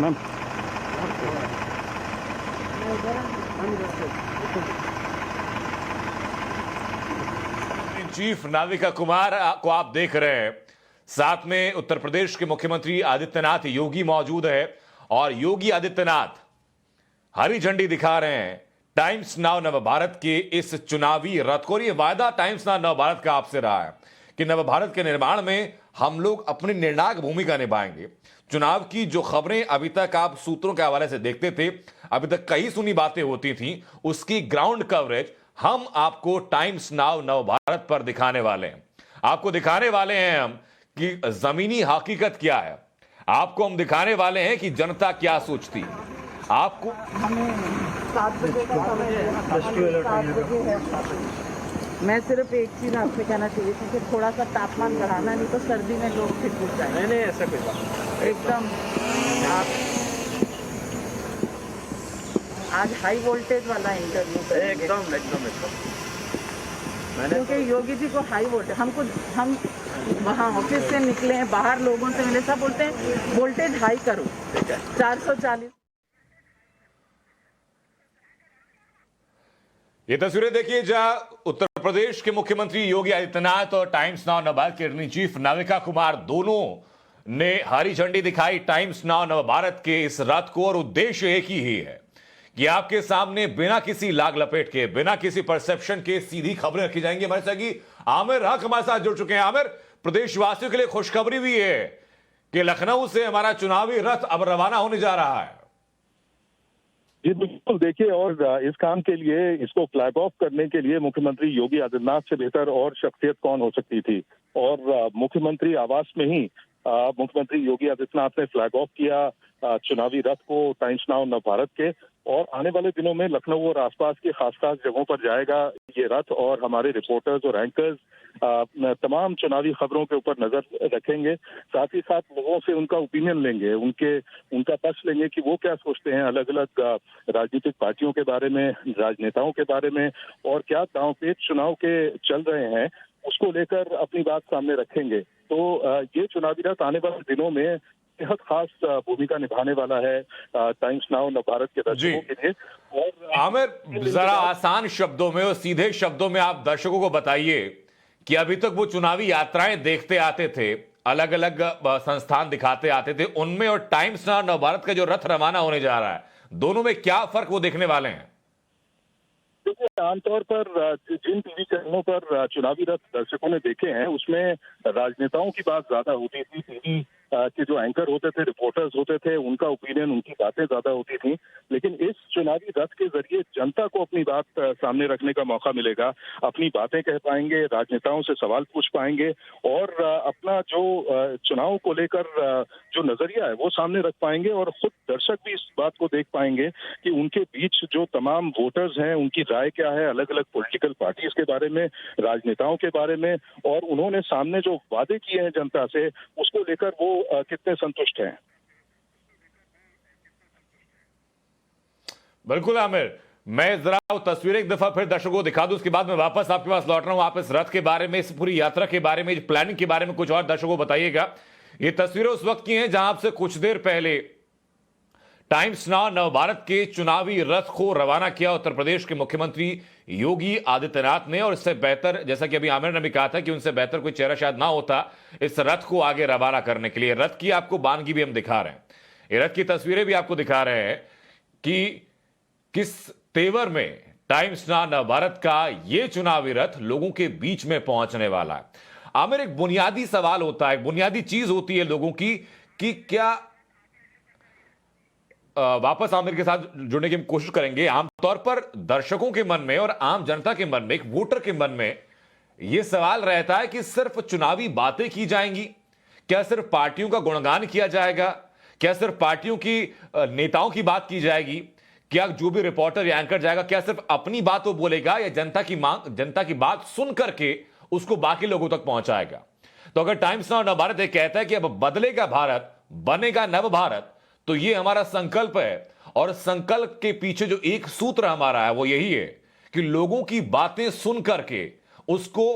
Ma'am chief Navika Kumar को आप देख रहे हैं, साथ में उत्तर प्रदेश के मुख्यमंत्री आदित्यनाथ योगी मौजूद है और योगी आदित्यनाथ हरी झंडी दिखा रहे हैं टाइम्स नाउ नवभारत के इस चुनावी रथ को। और ये वायदा टाइम्स नाउ नवभारत का आपसे रहा है कि नवभारत के निर्माण में हम लोग अपनी निर्णायक भूमिका निभाएंगे। चुनाव की जो खबरें अभी तक आप सूत्रों के हवाले से देखते थे, अभी तक कई सुनी बातें होती थी, उसकी ग्राउंड कवरेज हम आपको टाइम्स नाउ नवभारत पर दिखाने वाले हैं। आपको दिखाने वाले हैं हम कि जमीनी हकीकत क्या है। आपको हम दिखाने वाले हैं कि जनता क्या सोचती है। आपको हमें 7 बजे का समय है, 7 बजे है। मैं सिर्फ एक चीज़ आपसे कहना चाहिए थी कि थोड़ा सा तापमान बढ़ाना, नहीं तो सर्दी में लोग फिर घुस जाए। नहीं ऐसा कोई बात नहीं। एकदम आप आज हाई वोल्टेज वाला इंटरव्यू करेंगे। एकदम क्योंकि योगी जी को हाई वोल्टेज, हम वहाँ ऑफिस से निकले हैं, बाहर लोगों से मिले, सब बोलते हैं वोल्टेज हाई करो 440। ये तस्वीरें देखिए जहां उत्तर प्रदेश के मुख्यमंत्री योगी आदित्यनाथ और टाइम्स नाउ नवभारत के एडिटर चीफ नाविका कुमार दोनों ने हरी झंडी दिखाई टाइम्स नाउ नवभारत के इस रथ को। और उद्देश्य एक ही है कि आपके सामने बिना किसी लाग लपेट के, बिना किसी परसेप्शन के सीधी खबरें रखी जाएंगी। हमारे साथ आमिर हक हमारे साथ जुड़ चुके हैं। आमिर, प्रदेशवासियों के लिए खुशखबरी भी है कि लखनऊ से हमारा चुनावी रथ अब रवाना होने जा रहा है। जी बिल्कुल, देखिए, और इस काम के लिए, इसको फ्लैग ऑफ करने के लिए मुख्यमंत्री योगी आदित्यनाथ से बेहतर और शख्सियत कौन हो सकती थी। और मुख्यमंत्री आवास में ही मुख्यमंत्री योगी आदित्यनाथ ने फ्लैग ऑफ किया चुनावी रथ को टाइम्स नाउ नवभारत के। और आने वाले दिनों में लखनऊ और आसपास की खास जगहों पर जाएगा ये रथ, और हमारे रिपोर्टर्स और एंकर्स तमाम चुनावी खबरों के ऊपर नजर रखेंगे। साथ ही साथ लोगों से उनका ओपिनियन लेंगे, उनका पक्ष लेंगे कि वो क्या सोचते हैं अलग अलग राजनीतिक पार्टियों के बारे में, राजनेताओं के बारे में, और क्या दांवपेच चुनाव के चल रहे हैं उसको लेकर अपनी बात सामने रखेंगे। तो ये चुनावी रथ आने वाले दिनों में बेहद खास भूमिका निभाने वाला है टाइम्स नाउ नवभारत के दर्शकों के लिए। और आमिर, जरा आसान शब्दों में और सीधे शब्दों में आप दर्शकों को बताइए कि अभी तक वो चुनावी यात्राएं देखते आते थे, अलग अलग संस्थान दिखाते आते थे, उनमें और टाइम्स नाउ नवभारत का जो रथ रवाना होने जा रहा है, दोनों में क्या फर्क वो देखने वाले हैं? देखिए, आमतौर पर जिन टीवी चैनलों पर चुनावी रथ दर्शकों ने देखे हैं उसमें राजनेताओं की बात ज्यादा होती थी। टीवी के जो एंकर होते थे, रिपोर्टर्स होते थे, उनका ओपिनियन, उनकी बातें ज्यादा होती थी। लेकिन इस चुनावी रथ के जरिए जनता को अपनी बात सामने रखने का मौका मिलेगा, अपनी बातें कह पाएंगे, राजनेताओं से सवाल पूछ पाएंगे, और अपना जो चुनाव को लेकर जो नजरिया है वो सामने रख पाएंगे। और खुद दर्शक भी इस बात को देख पाएंगे कि उनके बीच जो तमाम वोटर्स हैं उनकी राय क्या है अलग अलग पॉलिटिकल पार्टीज के बारे में, राजनेताओं के बारे में, और उन्होंने सामने जो वादे किए हैं जनता से उसको लेकर वो कितने संतुष्ट हैं। बिल्कुल आमिर, मैं जरा वो तस्वीर एक दफा फिर दर्शकों को दिखा दूं, उसके बाद मैं वापस आपके पास लौट रहा हूं। आप इस रथ के बारे में, इस पूरी यात्रा के बारे में, प्लानिंग के बारे में कुछ और दर्शकों को बताइएगा। ये तस्वीरें उस वक्त की हैं जहां आपसे कुछ देर पहले टाइम्स नाउ नवभारत के चुनावी रथ को रवाना किया उत्तर प्रदेश के मुख्यमंत्री योगी आदित्यनाथ ने। और इससे बेहतर, जैसा कि अभी आमिर ने भी कहा था कि उनसे बेहतर कोई चेहरा शायद ना होता इस रथ को आगे रवाना करने के लिए। रथ की आपको बानगी भी हम दिखा रहे हैं, ये रथ की तस्वीरें भी आपको दिखा रहे हैं कि किस तेवर में टाइम्स नाउ नवभारत का ये चुनावी रथ लोगों के बीच में पहुंचने वाला है। आमिर, एक बुनियादी सवाल होता है, एक बुनियादी चीज होती है लोगों की कि क्या वापस आमिर के साथ जुड़ने की हम कोशिश करेंगे। आमतौर पर दर्शकों के मन में और आम जनता के मन में, एक वोटर के मन में यह सवाल रहता है कि सिर्फ चुनावी बातें की जाएंगी, क्या सिर्फ पार्टियों का गुणगान किया जाएगा, क्या सिर्फ पार्टियों की नेताओं की बात की जाएगी, क्या जो भी रिपोर्टर या एंकर जाएगा क्या सिर्फ अपनी बात वो बोलेगा या जनता की मांग, जनता की बात सुन करके उसको बाकी लोगों तक पहुंचाएगा। तो अगर टाइम्स नाउ नवभारत ये कहता है कि अब बदलेगा भारत, बनेगा नव भारत, तो ये हमारा संकल्प है। और संकल्प के पीछे जो एक सूत्र हमारा है वो यही है कि लोगों की बातें सुन करके उसको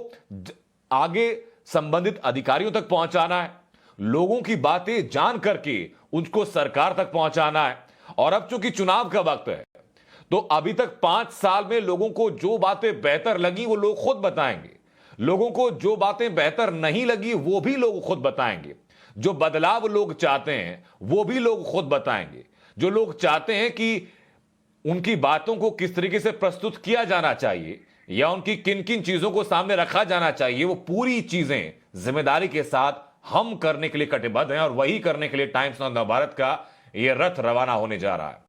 आगे संबंधित अधिकारियों तक पहुंचाना है, लोगों की बातें जान करके उनको सरकार तक पहुंचाना है। और अब चूंकि चुनाव का वक्त है, तो अभी तक 5 साल में लोगों को जो बातें बेहतर लगी वो लोग खुद बताएंगे, लोगों को जो बातें बेहतर नहीं लगी वो भी लोग खुद बताएंगे, जो बदलाव लोग चाहते हैं वो भी लोग खुद बताएंगे, जो लोग चाहते हैं कि उनकी बातों को किस तरीके से प्रस्तुत किया जाना चाहिए या उनकी किन किन चीजों को सामने रखा जाना चाहिए, वो पूरी चीजें जिम्मेदारी के साथ हम करने के लिए कटिबद्ध हैं। और वही करने के लिए टाइम्स ऑफ नवभारत का यह रथ रवाना होने जा रहा है।